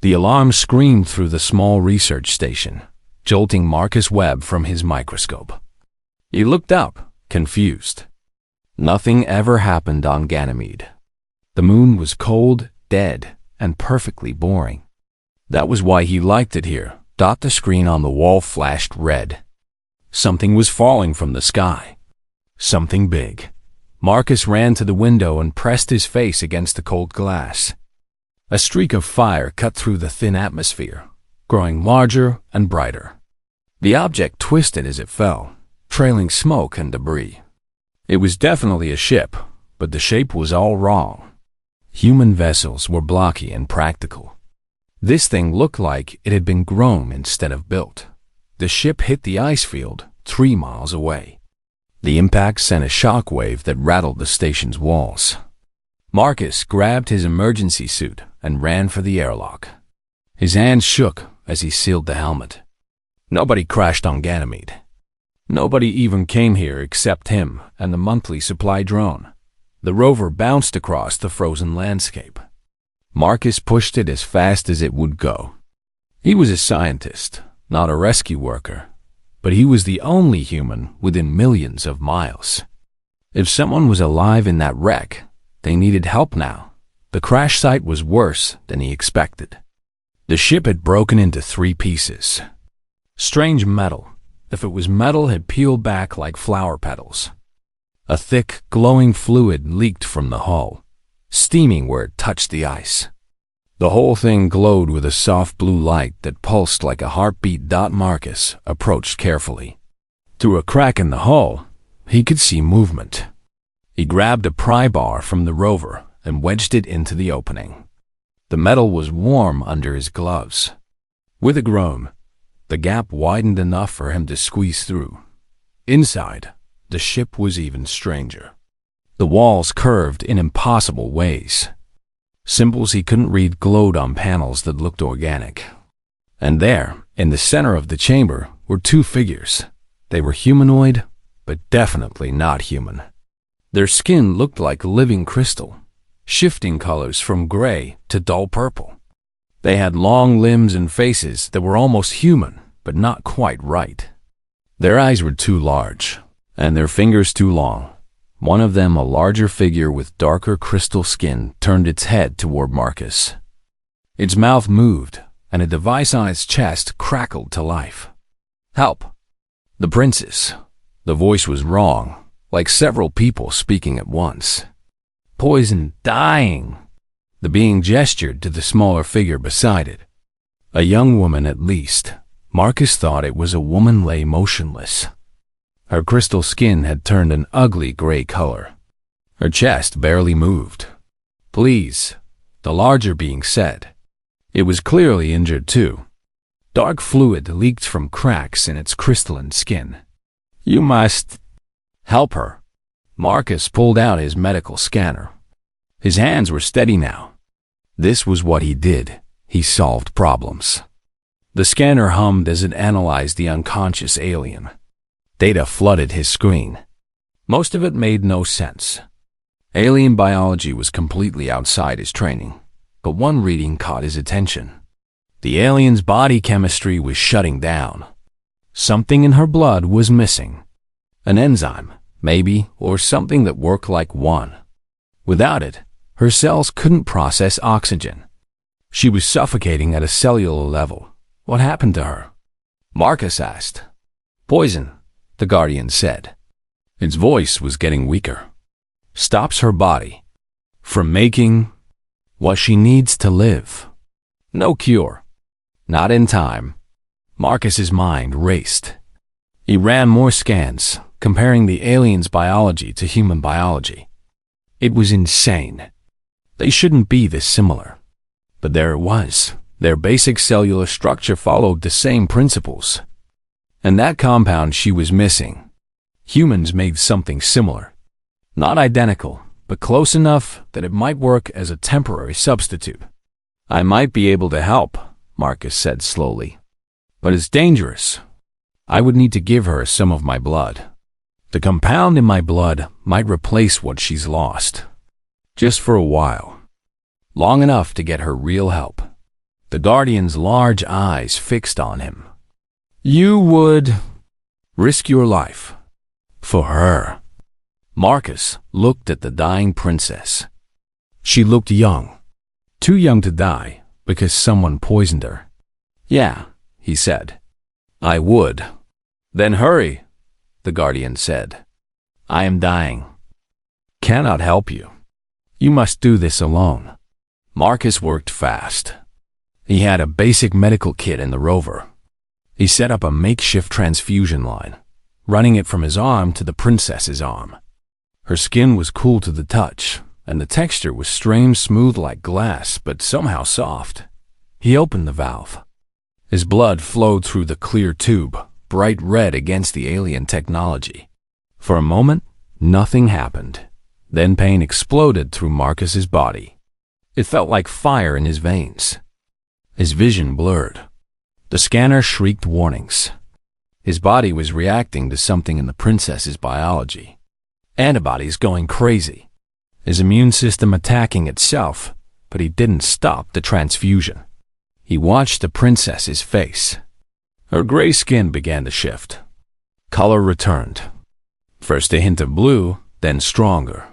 The alarm screamed through the small research station, jolting Marcus Webb from his microscope. He looked up, confused. Nothing ever happened on Ganymede. The moon was cold, dead, and perfectly boring. That was why he liked it here. The screen on the wall flashed red. Something was falling from the sky. Something big. Marcus ran to the window and pressed his face against the cold glass. A streak of fire cut through the thin atmosphere, growing larger and brighter. The object twisted as it fell, trailing smoke and debris. It was definitely a ship, but the shape was all wrong. Human vessels were blocky and practical. This thing looked like it had been grown instead of built. The ship hit the ice field 3 miles away. The impact sent a shock wave that rattled the station's walls. Marcus grabbed his emergency suit and ran for the airlock. His hands shook as he sealed the helmet. Nobody crashed on Ganymede. Nobody even came here except him and the monthly supply drone. The rover bounced across the frozen landscape. Marcus pushed it as fast as it would go. He was a scientist, not a rescue worker, but he was the only human within millions of miles. If someone was alive in that wreck, they needed help now. The crash site was worse than he expected. The ship had broken into 3 pieces. Strange metal, if it was metal, had peeled back like flower petals. A thick, glowing fluid leaked from the hull, steaming where it touched the ice. The whole thing glowed with a soft blue light that pulsed like a heartbeat. Marcus approached carefully. Through a crack in the hull, he could see movement. He grabbed a pry bar from the rover and wedged it into the opening. The metal was warm under his gloves. With a groan, the gap widened enough for him to squeeze through. Inside, the ship was even stranger. The walls curved in impossible ways. Symbols he couldn't read glowed on panels that looked organic. And there, in the center of the chamber, were 2 figures. They were humanoid, but definitely not human. Their skin looked like living crystal, shifting colors from gray to dull purple. They had long limbs and faces that were almost human, but not quite right. Their eyes were too large, and their fingers too long. One of them, a larger figure with darker crystal skin, turned its head toward Marcus. Its mouth moved, and a device on its chest crackled to life. "Help! The princess." The voice was wrong, like several people speaking at once. "Poison, dying." The being gestured to the smaller figure beside it. A young woman at least. Marcus thought it was a woman lay motionless. Her crystal skin had turned an ugly gray color. Her chest barely moved. "Please," the larger being said. It was clearly injured too. Dark fluid leaked from cracks in its crystalline skin. "You must help her." Marcus pulled out his medical scanner. His hands were steady now. This was what he did. He solved problems. The scanner hummed as it analyzed the unconscious alien. Data flooded his screen. Most of it made no sense. Alien biology was completely outside his training, but one reading caught his attention. The alien's body chemistry was shutting down. Something in her blood was missing. An enzyme, maybe, or something that worked like one. Without it, her cells couldn't process oxygen. She was suffocating at a cellular level. What happened to her? Marcus asked. "Poison," the Guardian said. Its voice was getting weaker. "Stops her body from making what she needs to live. No cure. Not in time." Marcus's mind raced. He ran more scans, comparing the alien's biology to human biology. It was insane. They shouldn't be this similar. But there it was. Their basic cellular structure followed the same principles. And that compound she was missing. Humans made something similar. Not identical, but close enough that it might work as a temporary substitute. "I might be able to help," Marcus said slowly. "But it's dangerous. I would need to give her some of my blood. The compound in my blood might replace what she's lost. Just for a while. Long enough to get her real help." the Guardian's large eyes fixed on him. You would risk your life for her. Marcus looked at the dying princess. She looked young, too young to die because someone poisoned her. Yeah, he said. I would. Then hurry, the Guardian said. I am dying. Cannot help you. You must do this alone. Marcus worked fast. He had a basic medical kit in the rover. He set up a makeshift transfusion line, running it from his arm to the princess's arm. Her skin was cool to the touch, and the texture was strange smooth like glass, but somehow soft. He opened the valve. His blood flowed through the clear tube, bright red against the alien technology. For a moment, nothing happened. Then pain exploded through Marcus's body. It felt like fire in his veins. His vision blurred. The scanner shrieked warnings. His body was reacting to something in the princess's biology. Antibodies going crazy. His immune system attacking itself, but he didn't stop the transfusion. He watched the princess's face. Her gray skin began to shift. Color returned. First a hint of blue, then stronger.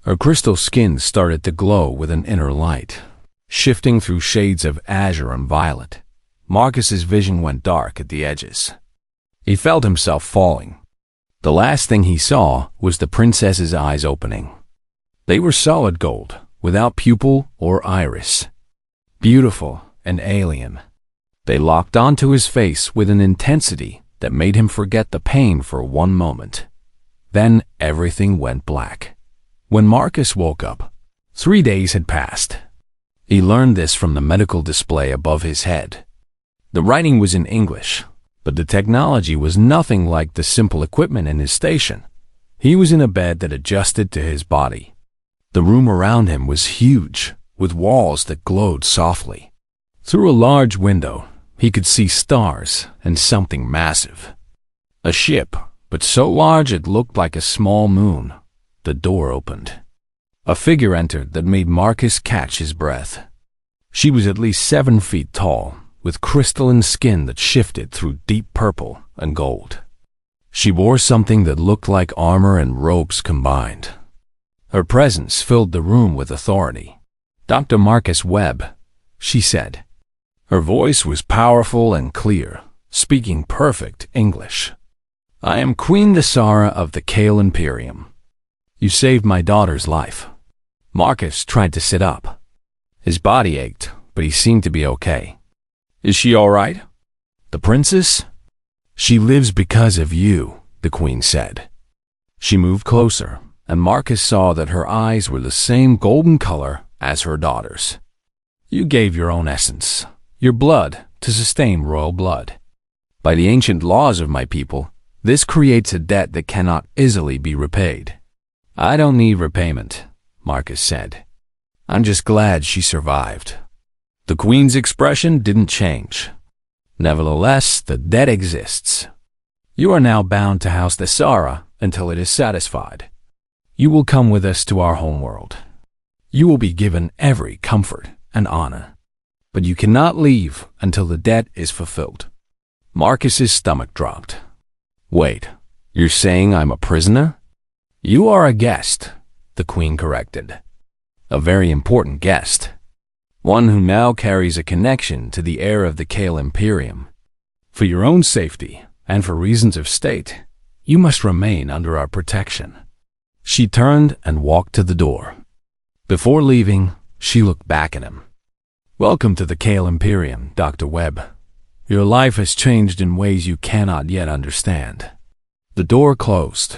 Her crystal skin started to glow with an inner light, shifting through shades of azure and violet. Marcus's vision went dark at the edges. He felt himself falling. The last thing he saw was the princess's eyes opening. They were solid gold, without pupil or iris. Beautiful and alien. They locked onto his face with an intensity that made him forget the pain for one moment. Then everything went black. When Marcus woke up, 3 days had passed. He learned this from the medical display above his head. The writing was in English, but the technology was nothing like the simple equipment in his station. He was in a bed that adjusted to his body. The room around him was huge, with walls that glowed softly. Through a large window, he could see stars and something massive. A ship, but so large it looked like a small moon. The door opened. A figure entered that made Marcus catch his breath. She was at least 7 feet tall, with crystalline skin that shifted through deep purple and gold. She wore something that looked like armor and robes combined. Her presence filled the room with authority. Dr. Marcus Webb, she said. Her voice was powerful and clear, speaking perfect English. I am Queen Desara of the Kale Imperium. You saved my daughter's life. Marcus tried to sit up. His body ached, but he seemed to be okay. Is she all right? The princess? She lives because of you, the queen said. She moved closer, and Marcus saw that her eyes were the same golden color as her daughter's. You gave your own essence, your blood, to sustain royal blood. By the ancient laws of my people, this creates a debt that cannot easily be repaid. I don't need repayment, Marcus said. I'm just glad she survived. The queen's expression didn't change. Nevertheless, the debt exists. You are now bound to House Desara until it is satisfied. You will come with us to our homeworld. You will be given every comfort and honor. But you cannot leave until the debt is fulfilled. Marcus's stomach dropped. Wait, you're saying I'm a prisoner? You are a guest, the queen corrected. A very important guest. One who now carries a connection to the heir of the Kale Imperium. For your own safety, and for reasons of state, you must remain under our protection. She turned and walked to the door. Before leaving, she looked back at him. Welcome to the Kale Imperium, Dr. Webb. Your life has changed in ways you cannot yet understand. The door closed,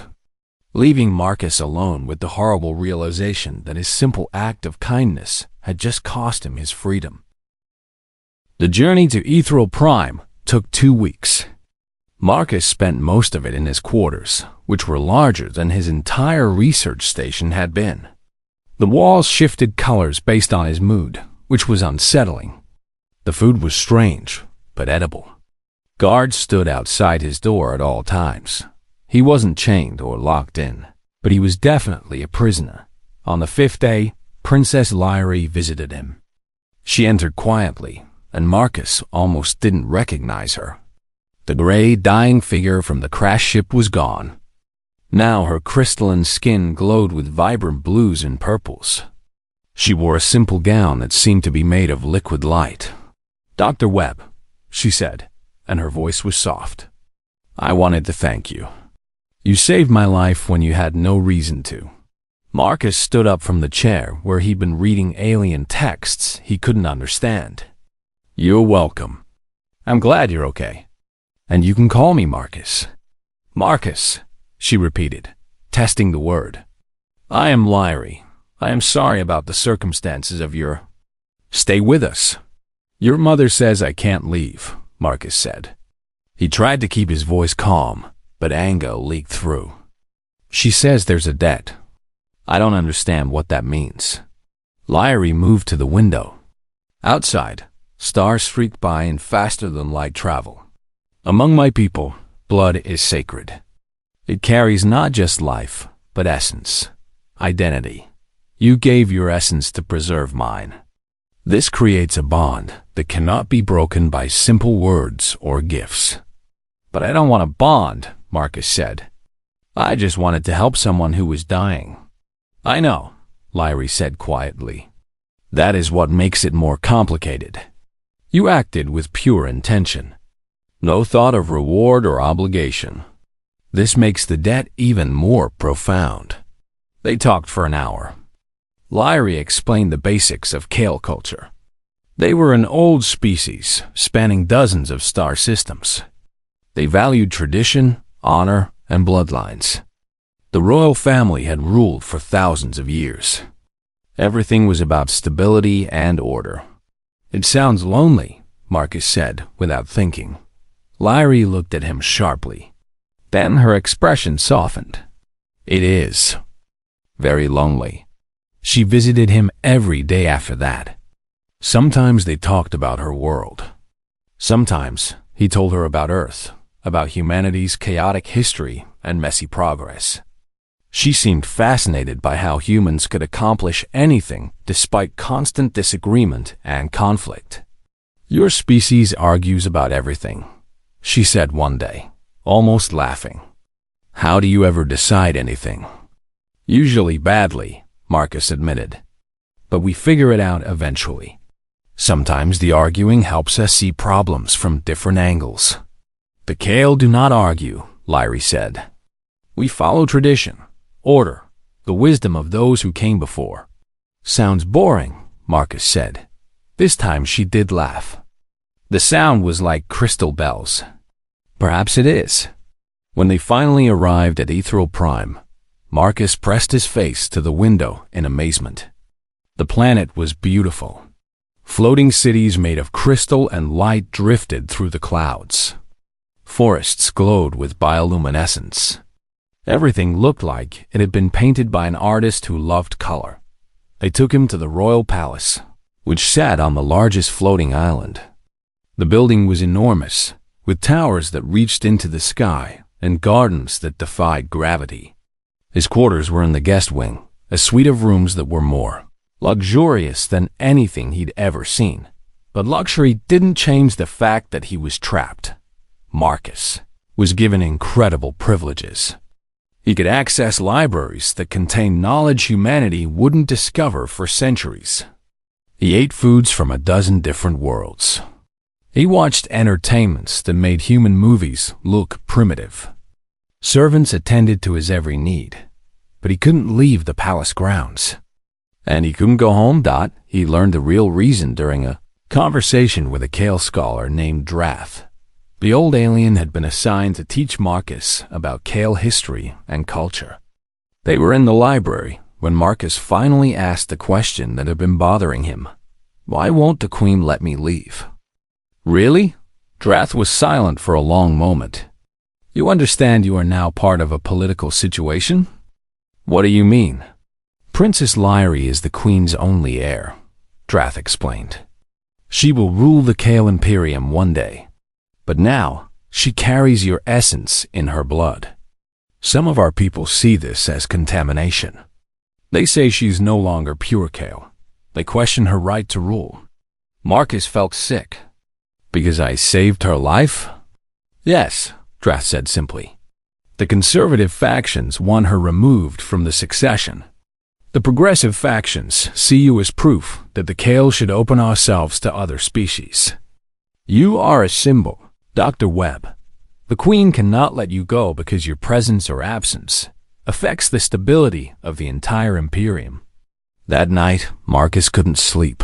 leaving Marcus alone with the horrible realization that his simple act of kindness had just cost him his freedom. The journey to Ethereal Prime took 2 weeks. Marcus spent most of it in his quarters, which were larger than his entire research station had been. The walls shifted colors based on his mood, which was unsettling. The food was strange, but edible. Guards stood outside his door at all times. He wasn't chained or locked in, but he was definitely a prisoner. On the 5th day, Princess Lyrie visited him. She entered quietly, and Marcus almost didn't recognize her. The gray, dying figure from the crashed ship was gone. Now her crystalline skin glowed with vibrant blues and purples. She wore a simple gown that seemed to be made of liquid light. "Dr. Webb," she said, and her voice was soft. "I wanted to thank you. You saved my life when you had no reason to." Marcus stood up from the chair where he'd been reading alien texts he couldn't understand. "You're welcome. I'm glad you're okay. And you can call me Marcus." "Marcus," she repeated, testing the word. "I am Lyrie. I am sorry about the circumstances of your—" "Stay with us." "Your mother says I can't leave," Marcus said. He tried to keep his voice calm, but anger leaked through. "She says there's a debt. I don't understand what that means." Lyrie moved to the window. Outside, stars streaked by in faster-than-light travel. "Among my people, blood is sacred. It carries not just life, but essence, identity. You gave your essence to preserve mine. This creates a bond that cannot be broken by simple words or gifts." "But I don't want a bond," Marcus said. "I just wanted to help someone who was dying." "I know," Lyrie said quietly. "That is what makes it more complicated. You acted with pure intention. No thought of reward or obligation. This makes the debt even more profound." They talked for an hour. Lyrie explained the basics of Kale culture. They were an old species, spanning dozens of star systems. They valued tradition, honor, and bloodlines. The royal family had ruled for thousands of years. Everything was about stability and order. "It sounds lonely," Marcus said without thinking. Lyrie looked at him sharply. Then her expression softened. "It is. Very lonely." She visited him every day after that. Sometimes they talked about her world. Sometimes he told her about Earth, about humanity's chaotic history and messy progress. She seemed fascinated by how humans could accomplish anything despite constant disagreement and conflict. "Your species argues about everything," she said one day, almost laughing. "How do you ever decide anything?" "Usually badly," Marcus admitted. "But we figure it out eventually. Sometimes the arguing helps us see problems from different angles." "The Kale do not argue," Lyrie said. "We follow tradition, order, the wisdom of those who came before." "Sounds boring," Marcus said. This time she did laugh. The sound was like crystal bells. "Perhaps it is." When they finally arrived at Ethereal Prime, Marcus pressed his face to the window in amazement. The planet was beautiful. Floating cities made of crystal and light drifted through the clouds. Forests glowed with bioluminescence. Everything looked like it had been painted by an artist who loved color. They took him to the royal palace, which sat on the largest floating island. The building was enormous, with towers that reached into the sky and gardens that defied gravity. His quarters were in the guest wing, a suite of rooms that were more luxurious than anything he'd ever seen. But luxury didn't change the fact that he was trapped. Marcus was given incredible privileges. He could access libraries that contained knowledge humanity wouldn't discover for centuries. He ate foods from a dozen different worlds. He watched entertainments that made human movies look primitive. Servants attended to his every need, but he couldn't leave the palace grounds. And he couldn't go home. He learned the real reason during a conversation with a Kale scholar named Drath. The old alien had been assigned to teach Marcus about Kale history and culture. They were in the library when Marcus finally asked the question that had been bothering him. "Why won't the Queen let me leave?" "Really?" Drath was silent for a long moment. "You understand you are now part of a political situation?" "What do you mean?" "Princess Lyrie is the Queen's only heir," Drath explained. "She will rule the Kale Imperium one day. But now, she carries your essence in her blood. Some of our people see this as contamination. They say she's no longer pure Kale. They question her right to rule. Marcus felt sick. Because I saved her life? Yes, Drath said simply. The conservative factions want her removed from the succession. The progressive factions see you as proof that the Kale should open ourselves to other species. You are a symbol, Dr. Webb. The Queen cannot let you go because your presence or absence affects the stability of the entire Imperium. That night, Marcus couldn't sleep.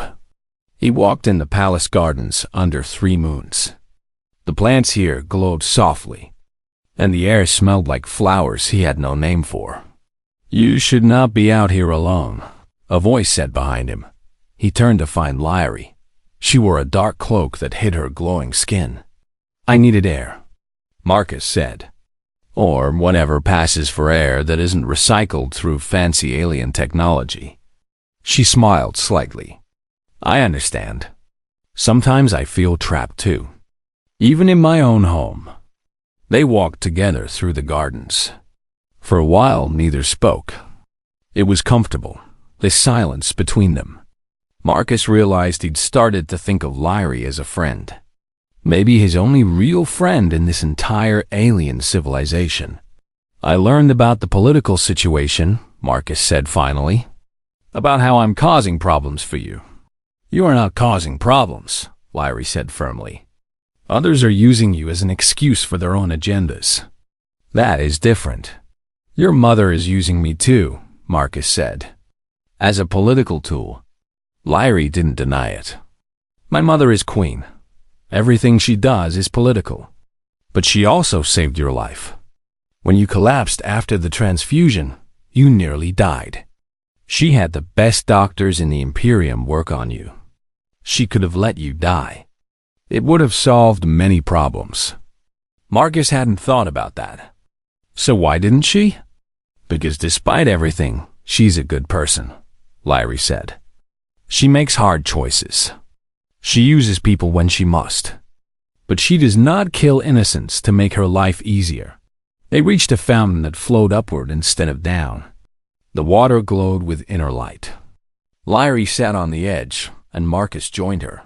He walked in the palace gardens under 3 moons. The plants here glowed softly, and the air smelled like flowers he had no name for. You should not be out here alone, a voice said behind him. He turned to find Lyrie. She wore a dark cloak that hid her glowing skin. I needed air, Marcus said. Or whatever passes for air that isn't recycled through fancy alien technology. She smiled slightly. I understand. Sometimes I feel trapped too. Even in my own home. They walked together through the gardens. For a while, neither spoke. It was comfortable, this silence between them. Marcus realized he'd started to think of Lyrie as a friend. Maybe his only real friend in this entire alien civilization. I learned about the political situation, Marcus said finally. About how I'm causing problems for you. You are not causing problems, Lyrie said firmly. Others are using you as an excuse for their own agendas. That is different. Your mother is using me too, Marcus said. As a political tool. Lyrie didn't deny it. My mother is queen. Everything she does is political. But she also saved your life. When you collapsed after the transfusion, you nearly died. She had the best doctors in the Imperium work on you. She could have let you die. It would have solved many problems. Marcus hadn't thought about that. So why didn't she? Because despite everything, she's a good person, Lyrie said. She makes hard choices. She uses people when she must. But she does not kill innocents to make her life easier. They reached a fountain that flowed upward instead of down. The water glowed with inner light. Lyrie sat on the edge, and Marcus joined her.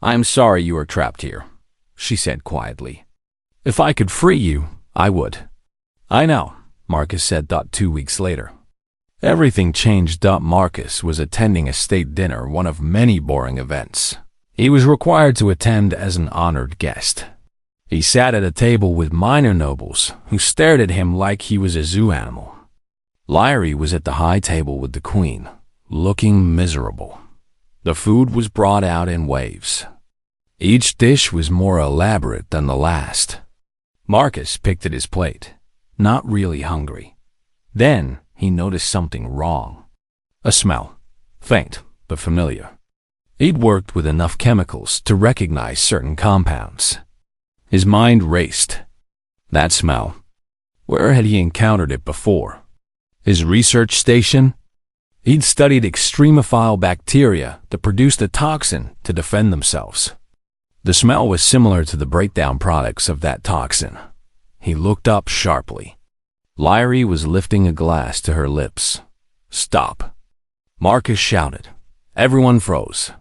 I'm sorry you are trapped here, she said quietly. If I could free you, I would. I know, Marcus said. 2 weeks later. Everything changed. Marcus was attending a state dinner, one of many boring events. He was required to attend as an honored guest. He sat at a table with minor nobles who stared at him like he was a zoo animal. Lyrie was at the high table with the queen, looking miserable. The food was brought out in waves. Each dish was more elaborate than the last. Marcus picked at his plate, not really hungry. Then he noticed something wrong. A smell, faint but familiar. He'd worked with enough chemicals to recognize certain compounds. His mind raced. That smell. Where had he encountered it before? His research station? He'd studied extremophile bacteria that produced a toxin to defend themselves. The smell was similar to the breakdown products of that toxin. He looked up sharply. Lyrie was lifting a glass to her lips. Stop. Marcus shouted. Everyone froze.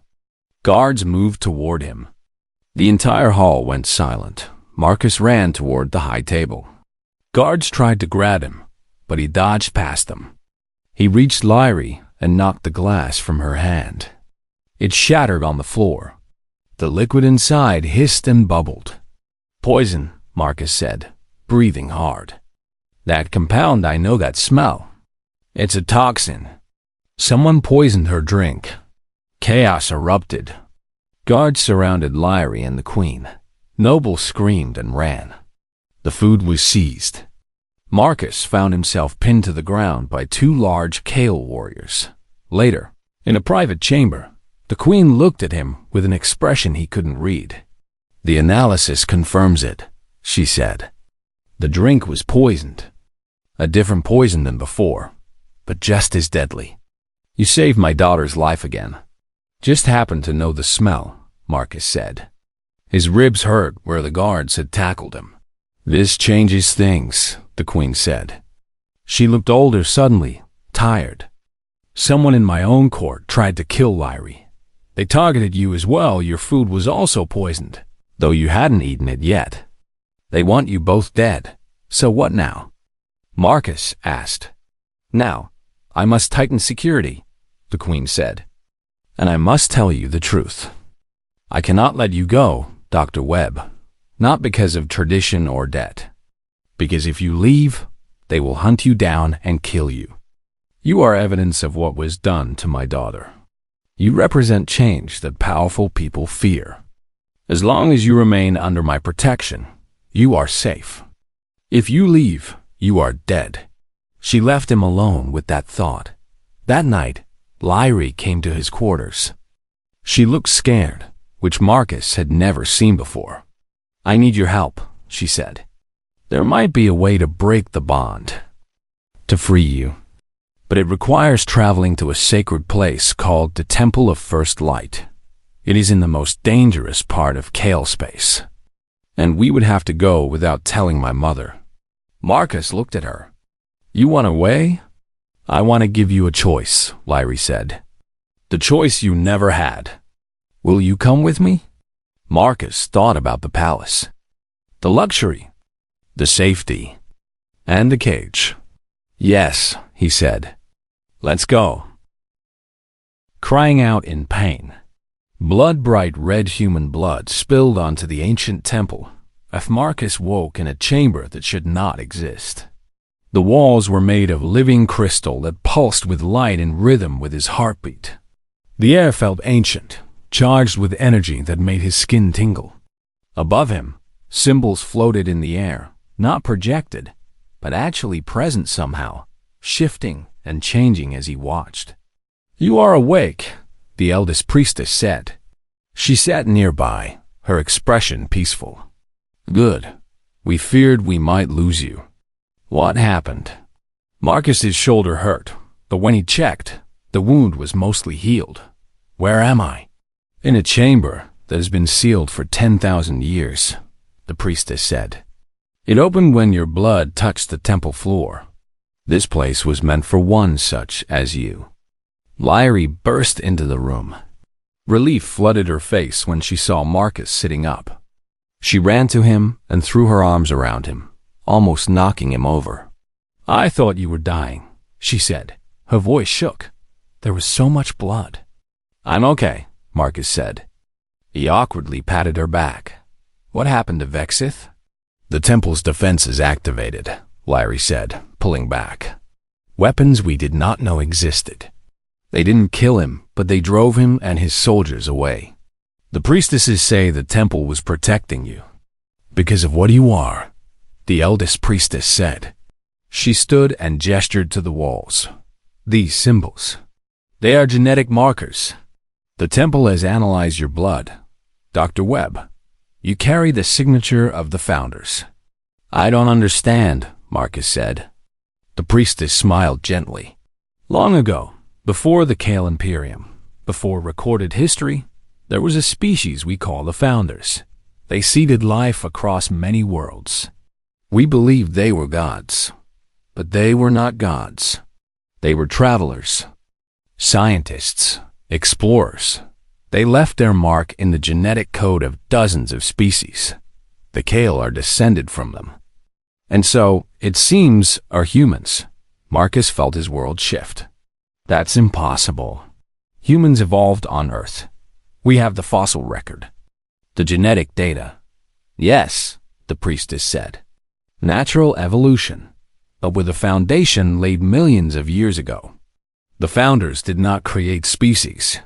Guards moved toward him. The entire hall went silent. Marcus ran toward the high table. Guards tried to grab him, but he dodged past them. He reached Lyrie and knocked the glass from her hand. It shattered on the floor. The liquid inside hissed and bubbled. Poison, Marcus said, breathing hard. That compound, I know that smell. It's a toxin. Someone poisoned her drink. Chaos erupted. Guards surrounded Lyrie and the queen. Nobles screamed and ran. The food was seized. Marcus found himself pinned to the ground by 2 large Kale warriors. Later, in a private chamber, the queen looked at him with an expression he couldn't read. The analysis confirms it, she said. The drink was poisoned. A different poison than before, but just as deadly. You saved my daughter's life again. Just happened to know the smell, Marcus said. His ribs hurt where the guards had tackled him. This changes things, the queen said. She looked older suddenly, tired. Someone in my own court tried to kill Lyrie. They targeted you as well. Your food was also poisoned, though you hadn't eaten it yet. They want you both dead. So what now? Marcus asked. Now, I must tighten security, the Queen said. And I must tell you the truth. I cannot let you go, Dr. Webb, not because of tradition or debt. Because if you leave, they will hunt you down and kill you. You are evidence of what was done to my daughter. You represent change that powerful people fear. As long as you remain under my protection, you are safe. If you leave, you are dead. She left him alone with that thought. That night, Lyrie came to his quarters. She looked scared, which Marcus had never seen before. I need your help, she said. There might be a way to break the bond, to free you. But it requires traveling to a sacred place called the Temple of First Light. It is in the most dangerous part of Kale space. And we would have to go without telling my mother. Marcus looked at her. You want away? I want to give you a choice, Lyrie said. The choice you never had. Will you come with me? Marcus thought about the palace, the luxury, the safety, and the cage. Yes, he said. Let's go. Crying out in pain, blood-bright red human blood spilled onto the ancient temple as Marcus woke in a chamber that should not exist. The walls were made of living crystal that pulsed with light in rhythm with his heartbeat. The air felt ancient, charged with energy that made his skin tingle. Above him, symbols floated in the air, not projected, but actually present somehow, shifting and changing as he watched. You are awake, the eldest priestess said. She sat nearby, her expression peaceful. Good. We feared we might lose you. What happened? Marcus's shoulder hurt, but when he checked, the wound was mostly healed. Where am I? In a chamber that has been sealed for 10,000 years, the priestess said. It opened when your blood touched the temple floor. This place was meant for one such as you. Lyrie burst into the room. Relief flooded her face when she saw Marcus sitting up. She ran to him and threw her arms around him, almost knocking him over. I thought you were dying, she said. Her voice shook. There was so much blood. I'm okay, Marcus said. He awkwardly patted her back. What happened to Vexith? The temple's defenses activated, Lyrie said, pulling back. Weapons we did not know existed. They didn't kill him, but they drove him and his soldiers away. The priestesses say the temple was protecting you. Because of what you are, the eldest priestess said. She stood and gestured to the walls. These symbols. They are genetic markers. The temple has analyzed your blood. Dr. Webb, you carry the signature of the founders. I don't understand, Marcus said. The priestess smiled gently. Long ago, before the Kale Imperium, before recorded history, there was a species we call the Founders. They seeded life across many worlds. We believed they were gods, but they were not gods. They were travelers, scientists, explorers. They left their mark in the genetic code of dozens of species. The Kale are descended from them. And so, it seems, are humans. Marcus felt his world shift. That's impossible. Humans evolved on Earth. We have the fossil record. The genetic data. Yes, the priestess said. Natural evolution, but with a foundation laid millions of years ago. The founders did not create species.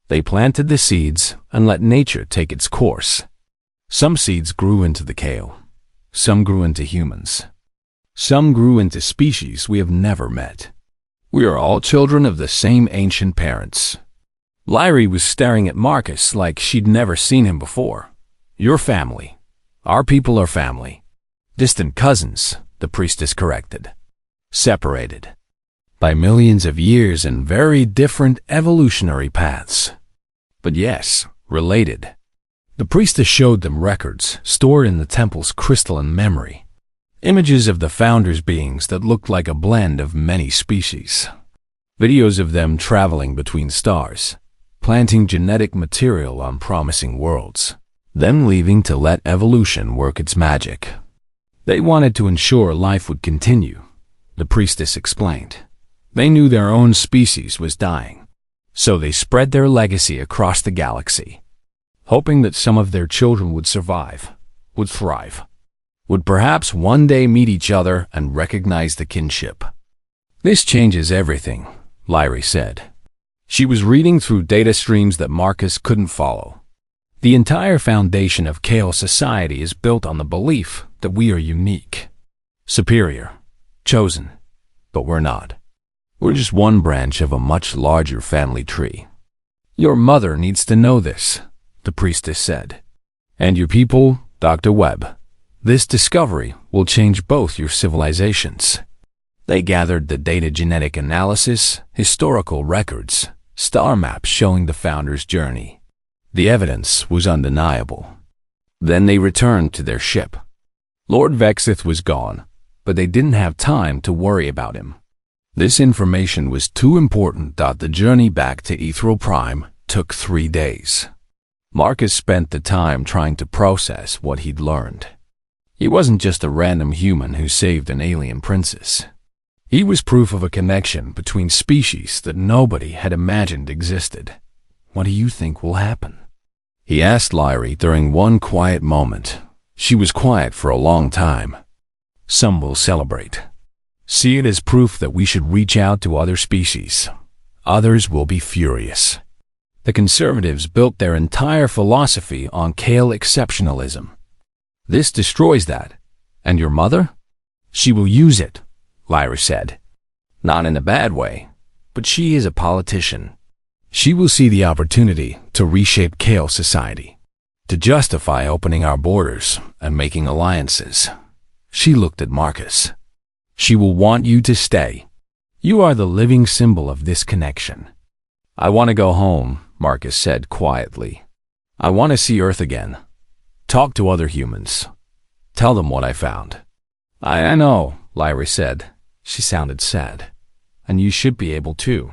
They planted the seeds and let nature take its course. Some seeds grew into the Kale. Some grew into humans. Some grew into species we have never met. We are all children of the same ancient parents. Lyrie was staring at Marcus like she'd never seen him before. Your family. Our people are family. Distant cousins, the priestess corrected. Separated. By millions of years and very different evolutionary paths. But yes, related. The priestess showed them records stored in the temple's crystalline memory. Images of the founders' beings that looked like a blend of many species. Videos of them traveling between stars. planting genetic material on promising worlds, then leaving to let evolution work its magic. They wanted to ensure life would continue, the priestess explained. They knew their own species was dying, so they spread their legacy across the galaxy, hoping that some of their children would survive, would thrive, would perhaps one day meet each other and recognize the kinship. This changes everything, Lyrie said. She was reading through data streams that Marcus couldn't follow. The entire foundation of Kale society is built on the belief that we are unique, superior, chosen, but we're not. We're just one branch of a much larger family tree. Your mother needs to know this, the priestess said. And your people, Dr. Webb. This discovery will change both your civilizations. They gathered the data genetic analysis, historical records, star maps showing the founder's journey. The evidence was undeniable. Then they returned to their ship. Lord Vexith was gone, but they didn't have time to worry about him. This information was too important that the journey back to Ethereal Prime took 3 days. Marcus spent the time trying to process what he'd learned. He wasn't just a random human who saved an alien princess. He was proof of a connection between species that nobody had imagined existed. What do you think will happen? He asked Lyrie during one quiet moment. She was quiet for a long time. Some will celebrate. See it as proof that we should reach out to other species. Others will be furious. The conservatives built their entire philosophy on Kale exceptionalism. This destroys that. And your mother? She will use it, Lyrie said. Not in a bad way, but she is a politician. She will see the opportunity to reshape Kale society, to justify opening our borders and making alliances. She looked at Marcus. She will want you to stay. You are the living symbol of this connection. I want to go home, Marcus said quietly. I want to see Earth again. Talk to other humans. Tell them what I found. I know, Lyrie said. She sounded sad. And you should be able to.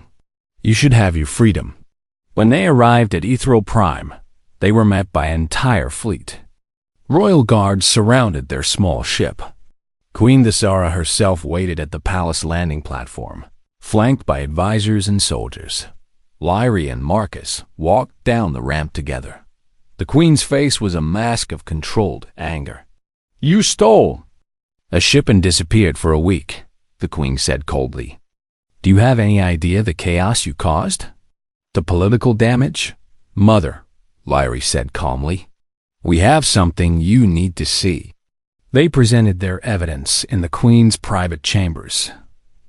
You should have your freedom. When they arrived at Ethereal Prime, they were met by an entire fleet. Royal guards surrounded their small ship. Queen Thesara herself waited at the palace landing platform, flanked by advisors and soldiers. Lyrie and Marcus walked down the ramp together. The queen's face was a mask of controlled anger. You stole! A ship and disappeared for a week, the queen said coldly. Do you have any idea the chaos you caused? The political damage? Mother, Lyrie said calmly. We have something you need to see. They presented their evidence in the Queen's private chambers.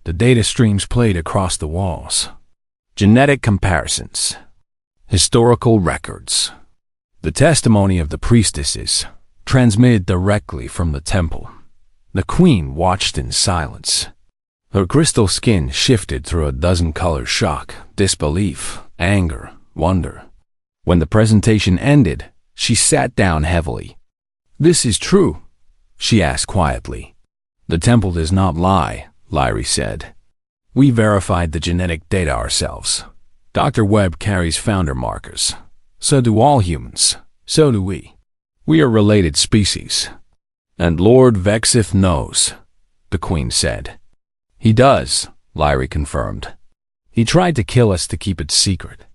The data streams played across the walls. Genetic comparisons. Historical records. The testimony of the priestesses, transmitted directly from the temple. The Queen watched in silence. Her crystal skin shifted through a dozen colors: shock, disbelief, anger, wonder. When the presentation ended, she sat down heavily. This is true, she asked quietly. The temple does not lie, Lyrie said. We verified the genetic data ourselves. Dr. Webb carries founder markers. So do all humans. So do we. We are related species. And Lord Vexith knows, the Queen said. He does, Lyrie confirmed. He tried to kill us to keep it secret.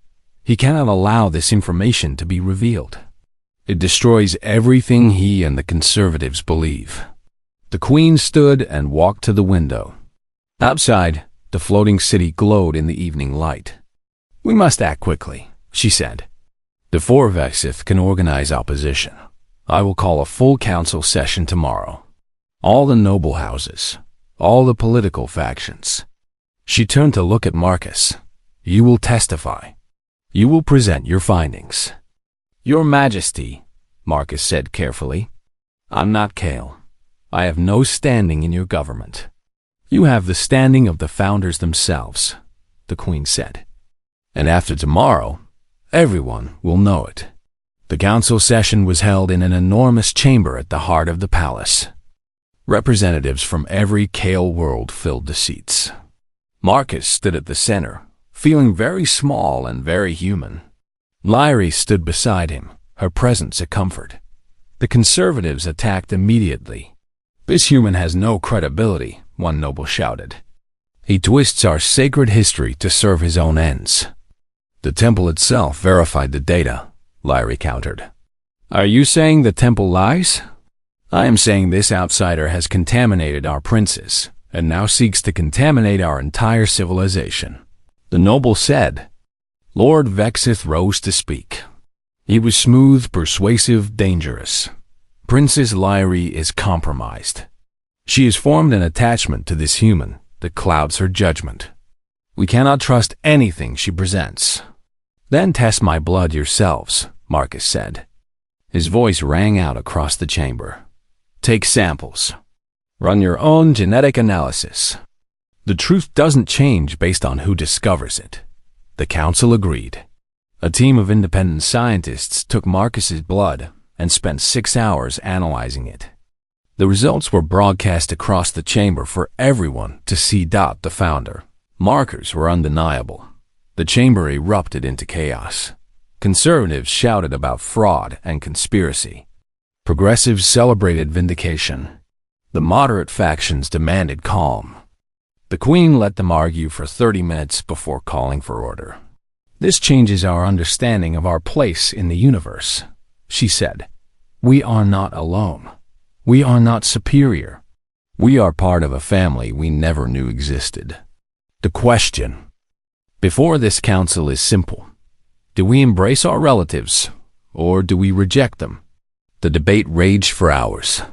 He cannot allow this information to be revealed. It destroys everything he and the conservatives believe. The Queen stood and walked to the window. Outside, the floating city glowed in the evening light. We must act quickly, she said. Before Vexith can organize opposition, I will call a full council session tomorrow. All the noble houses, all the political factions. She turned to look at Marcus. You will testify. You will present your findings. Your Majesty, Marcus said carefully, I'm not Kale. I have no standing in your government. You have the standing of the founders themselves, the Queen said. And after tomorrow, everyone will know it. The council session was held in an enormous chamber at the heart of the palace. Representatives from every Kale world filled the seats. Marcus stood at the center, feeling very small and very human. Lyrie stood beside him, her presence a comfort. The conservatives attacked immediately. "This human has no credibility," one noble shouted. "He twists our sacred history to serve his own ends." "The temple itself verified the data," Lyrie countered. "Are you saying the temple lies?" "I am saying this outsider has contaminated our princes, and now seeks to contaminate our entire civilization," the noble said. Lord Vexith rose to speak. He was smooth, persuasive, dangerous. "Princess Lyrie is compromised. She has formed an attachment to this human that clouds her judgment. We cannot trust anything she presents." "Then test my blood yourselves," Marcus said. His voice rang out across the chamber. "Take samples. Run your own genetic analysis. The truth doesn't change based on who discovers it." The council agreed. A team of independent scientists took Marcus's blood and spent 6 hours analyzing it. The results were broadcast across the chamber for everyone to see. The founder. Markers were undeniable. The chamber erupted into chaos. Conservatives shouted about fraud and conspiracy. Progressives celebrated vindication. The moderate factions demanded calm. The Queen let them argue for 30 minutes before calling for order. "This changes our understanding of our place in the universe," she said. "We are not alone. We are not superior. We are part of a family we never knew existed." The question before this council is simple. Do we embrace our relatives, or do we reject them? The debate raged for hours.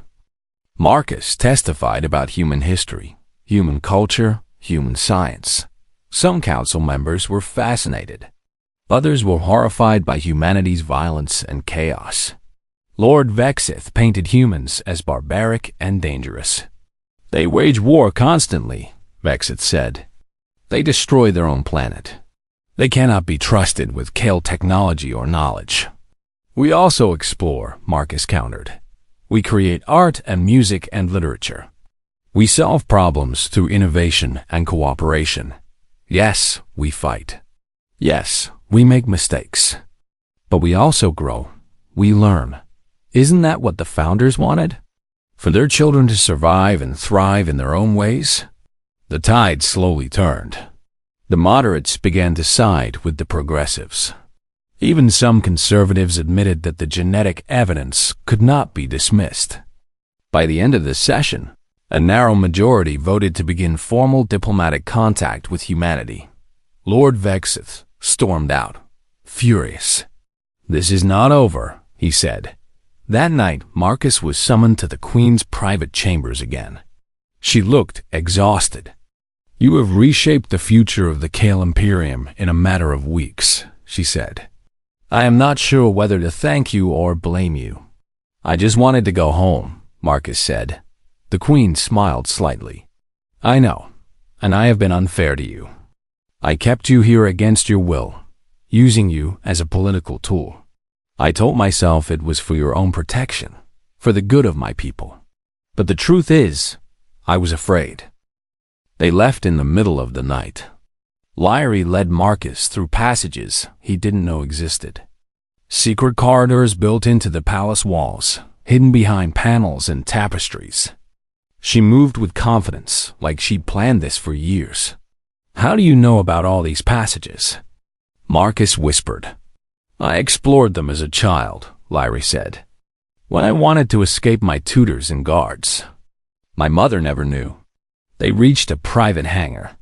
Marcus testified about human history, human culture, human science. Some council members were fascinated. Others were horrified by humanity's violence and chaos. Lord Vexith painted humans as barbaric and dangerous. "They wage war constantly," Vexith said. "They destroy their own planet. They cannot be trusted with Kale technology or knowledge." "We also explore," Marcus countered. "We create art and music and literature. We solve problems through innovation and cooperation. Yes, we fight. Yes, we make mistakes. But we also grow. We learn. Isn't that what the founders wanted? For their children to survive and thrive in their own ways?" The tide slowly turned. The moderates began to side with the progressives. Even some conservatives admitted that the genetic evidence could not be dismissed. By the end of the session, a narrow majority voted to begin formal diplomatic contact with humanity. Lord Vexith stormed out, furious. "This is not over," he said. That night, Marcus was summoned to the Queen's private chambers again. She looked exhausted. "You have reshaped the future of the Kale Imperium in a matter of weeks," she said. "I am not sure whether to thank you or blame you." "I just wanted to go home," Marcus said. The Queen smiled slightly. "I know, and I have been unfair to you. I kept you here against your will, using you as a political tool. I told myself it was for your own protection, for the good of my people. But the truth is, I was afraid." They left in the middle of the night. Lyrie led Marcus through passages he didn't know existed. Secret corridors built into the palace walls, hidden behind panels and tapestries. She moved with confidence, like she'd planned this for years. "How do you know about all these passages?" Marcus whispered. "I explored them as a child," Lyrie said. "When I wanted to escape my tutors and guards. My mother never knew." They reached a private hangar.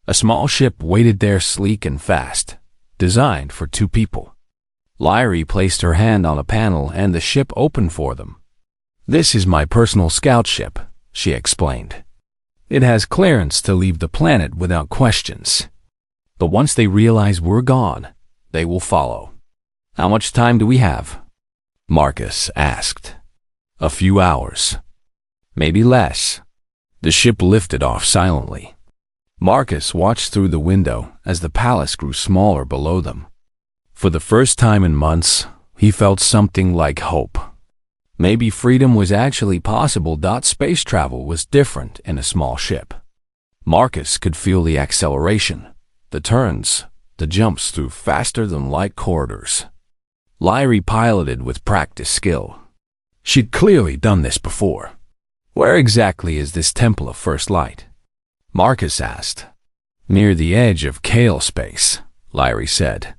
A small ship waited there, sleek and fast, designed for 2 people. Lyrie placed her hand on a panel and the ship opened for them. "This is my personal scout ship," she explained. "It has clearance to leave the planet without questions. But once they realize we're gone, they will follow." "How much time do we have?" Marcus asked. "A few hours. Maybe less." The ship lifted off silently. Marcus watched through the window as the palace grew smaller below them. For the first time in months, he felt something like hope. Maybe freedom was actually possible. Space travel was different in a small ship. Marcus could feel the acceleration, the turns, the jumps through faster than light corridors. Lyrie piloted with practiced skill. She'd clearly done this before. Where exactly is this Temple of First Light? Marcus asked. Near the edge of Kale space, Lyrie said.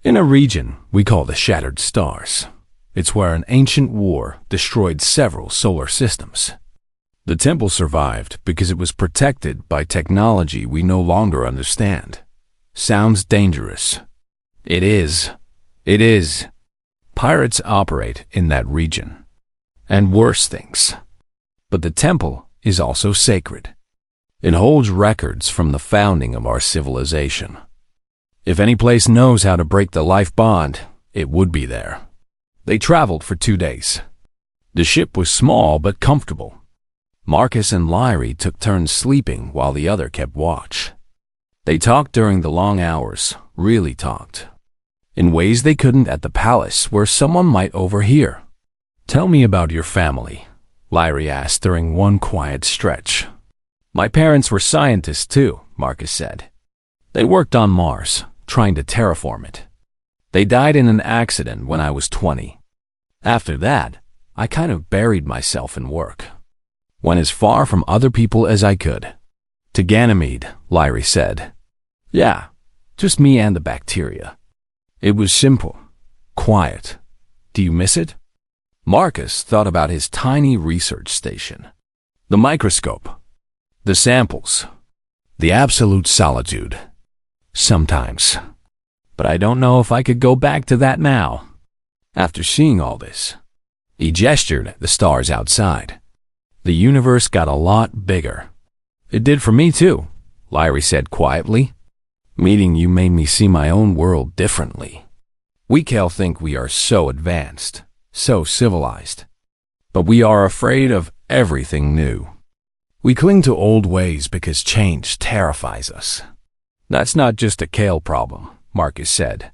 In a region we call the Shattered Stars. It's where an ancient war destroyed several solar systems. The temple survived because it was protected by technology we no longer understand. Sounds dangerous. It is. It is. Pirates operate in that region. And worse things. But the temple is also sacred. It holds records from the founding of our civilization. If any place knows how to break the life bond, it would be there. They traveled for 2 days. The ship was small but comfortable. Marcus and Lyrie took turns sleeping while the other kept watch. They talked during the long hours, really talked. In ways they couldn't at the palace where someone might overhear. Tell me about your family, Lyrie asked during one quiet stretch. My parents were scientists too, Marcus said. They worked on Mars, trying to terraform it. They died in an accident when I was 20. After that, I kind of buried myself in work. Went as far from other people as I could. To Ganymede, Lyrie said. Yeah, just me and the bacteria. It was simple, quiet. Do you miss it? Marcus thought about his tiny research station. The microscope. The samples. The absolute solitude. Sometimes. But I don't know if I could go back to that now. After seeing all this, he gestured at the stars outside. The universe got a lot bigger. It did for me too, Lyrie said quietly. Meeting you made me see my own world differently. We Kale think we are so advanced, so civilized. But we are afraid of everything new. We cling to old ways because change terrifies us. That's not just a Kale problem, Marcus said.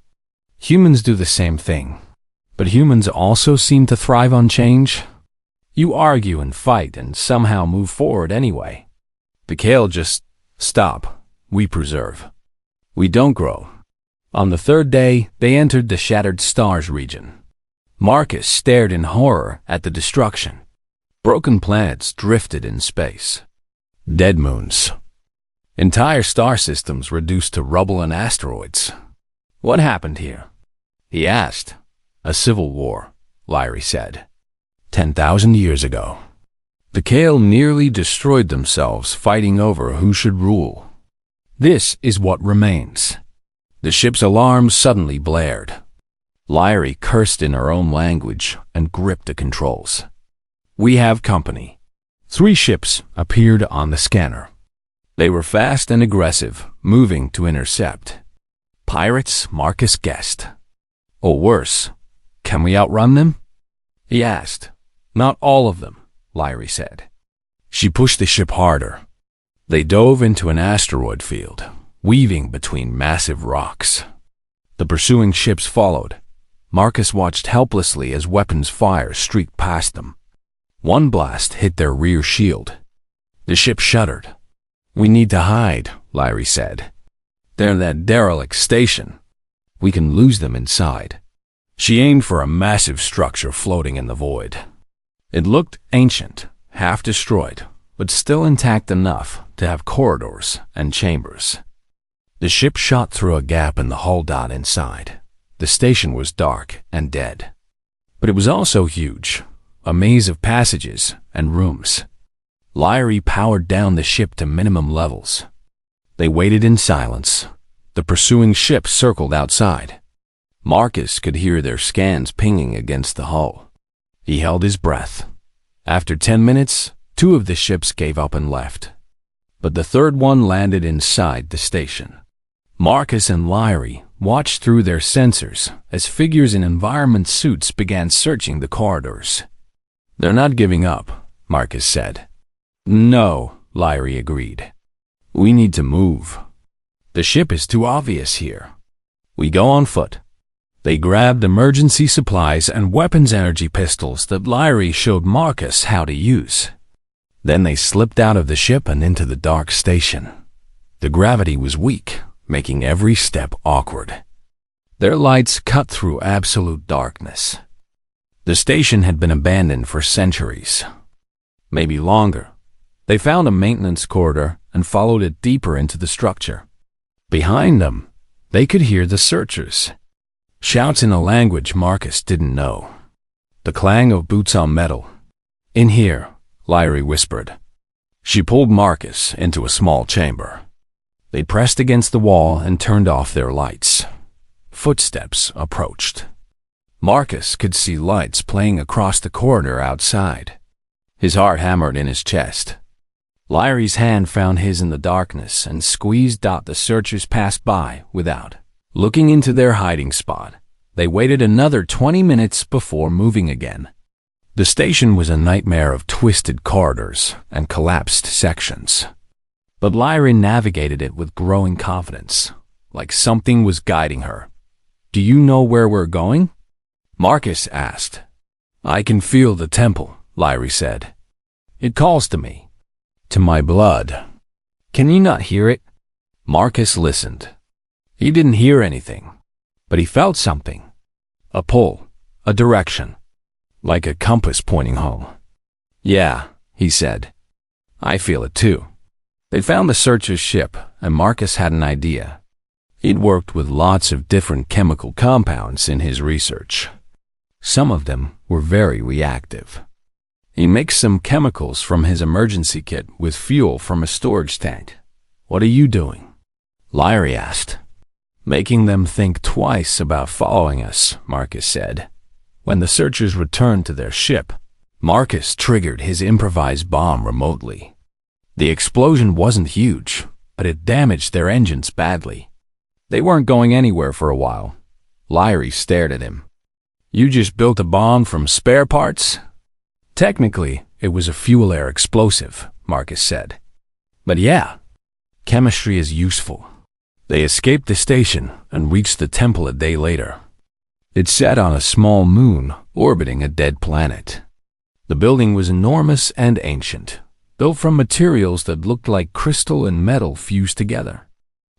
Humans do the same thing. But humans also seem to thrive on change. You argue and fight and somehow move forward anyway. The Kale just stop. We preserve. We don't grow. On the third day, they entered the Shattered Stars region. Marcus stared in horror at the destruction. Broken planets drifted in space. Dead moons. Entire star systems reduced to rubble and asteroids. What happened here? He asked. A civil war, Lyrie said. 10,000 years ago. The Kale nearly destroyed themselves fighting over who should rule. This is what remains. The ship's alarm suddenly blared. Lyrie cursed in her own language and gripped the controls. We have company. 3 ships appeared on the scanner. They were fast and aggressive, moving to intercept. Pirates, Marcus guessed. Or worse, can we outrun them? He asked. Not all of them, Lyrie said. She pushed the ship harder. They dove into an asteroid field, weaving between massive rocks. The pursuing ships followed. Marcus watched helplessly as weapons fire streaked past them. One blast hit their rear shield. The ship shuddered. We need to hide, Lyrie said. They're in that derelict station. We can lose them inside. She aimed for a massive structure floating in the void. It looked ancient, half destroyed, but still intact enough to have corridors and chambers. The ship shot through a gap in the hull dot inside. The station was dark and dead. But it was also huge, a maze of passages and rooms. Lyrie powered down the ship to minimum levels. They waited in silence. The pursuing ship circled outside. Marcus could hear their scans pinging against the hull. He held his breath. After 10 minutes, 2 of the ships gave up and left. But the third one landed inside the station. Marcus and Lyrie watched through their sensors as figures in environment suits began searching the corridors. They're not giving up, Marcus said. No, Lyrie agreed. We need to move. The ship is too obvious here. We go on foot. They grabbed emergency supplies and weapons energy pistols that Lyrie showed Marcus how to use. Then they slipped out of the ship and into the dark station. The gravity was weak, making every step awkward. Their lights cut through absolute darkness. The station had been abandoned for centuries, maybe longer. They found a maintenance corridor and followed it deeper into the structure. Behind them, they could hear the searchers. Shouts in a language Marcus didn't know. The clang of boots on metal. "In here," Lyrie whispered. She pulled Marcus into a small chamber. They pressed against the wall and turned off their lights. Footsteps approached. Marcus could see lights playing across the corridor outside. His heart hammered in his chest. Lyrie's hand found his in the darkness and squeezed. The searchers passed by without looking into their hiding spot. They waited another 20 minutes before moving again. The station was a nightmare of twisted corridors and collapsed sections. But Lyrie navigated it with growing confidence, like something was guiding her. "Do you know where we're going?" Marcus asked. "I can feel the temple," Lyrie said. "It calls to me, to my blood." "Can you not hear it?" Marcus listened. He didn't hear anything, but he felt something. A pull, a direction, like a compass pointing home. "Yeah," he said. "I feel it too." They found the searcher's ship, and Marcus had an idea. He'd worked with lots of different chemical compounds in his research. Some of them were very reactive. He mixed some chemicals from his emergency kit with fuel from a storage tank. "What are you doing?" Lyrie asked. "Making them think twice about following us," Marcus said. When the searchers returned to their ship, Marcus triggered his improvised bomb remotely. The explosion wasn't huge, but it damaged their engines badly. They weren't going anywhere for a while. Lyrie stared at him. "You just built a bomb from spare parts?" "Technically, it was a fuel-air explosive," Marcus said. "But yeah, chemistry is useful." They escaped the station and reached the temple a day later. It sat on a small moon orbiting a dead planet. The building was enormous and ancient, built from materials that looked like crystal and metal fused together.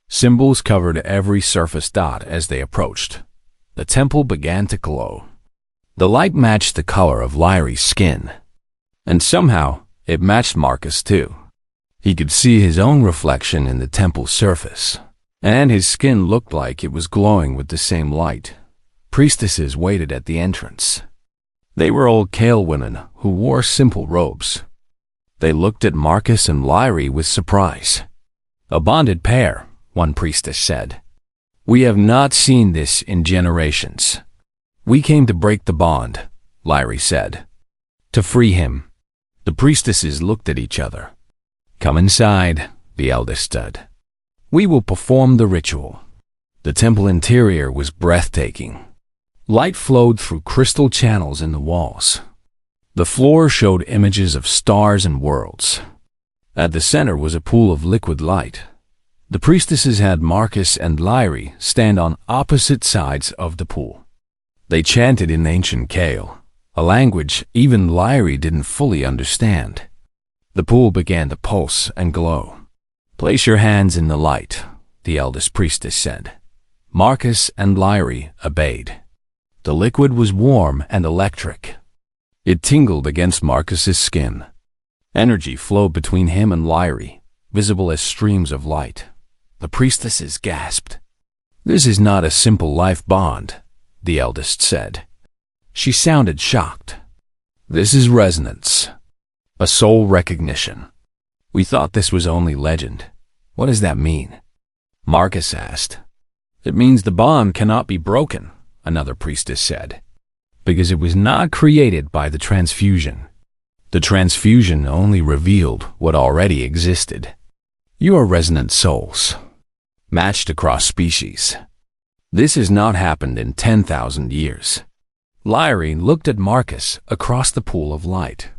Symbols covered every surface dot as they approached. The temple began to glow. The light matched the color of Lyrie's skin, and somehow it matched Marcus too. He could see his own reflection in the temple's surface, and his skin looked like it was glowing with the same light. Priestesses waited at the entrance. They were old Kale women who wore simple robes. They looked at Marcus and Lyrie with surprise. "A bonded pair," one priestess said. "We have not seen this in generations." "We came to break the bond," Lyrie said. "To free him." The priestesses looked at each other. "Come inside," the eldest said. "We will perform the ritual." The temple interior was breathtaking. Light flowed through crystal channels in the walls. The floor showed images of stars and worlds. At the center was a pool of liquid light. The priestesses had Marcus and Lyrie stand on opposite sides of the pool. They chanted in ancient Kale, a language even Lyrie didn't fully understand. The pool began to pulse and glow. "Place your hands in the light," the eldest priestess said. Marcus and Lyrie obeyed. The liquid was warm and electric. It tingled against Marcus's skin. Energy flowed between him and Lyrie, visible as streams of light. The priestesses gasped. "This is not a simple life bond," the eldest said. She sounded shocked. "This is resonance, a soul recognition. We thought this was only legend. What does that mean?" Marcus asked. "It means the bond cannot be broken," another priestess said, "because it was not created by the transfusion. The transfusion only revealed what already existed. You are resonant souls, matched across species. This has not happened in 10,000 years." Lyrie looked at Marcus across the pool of light.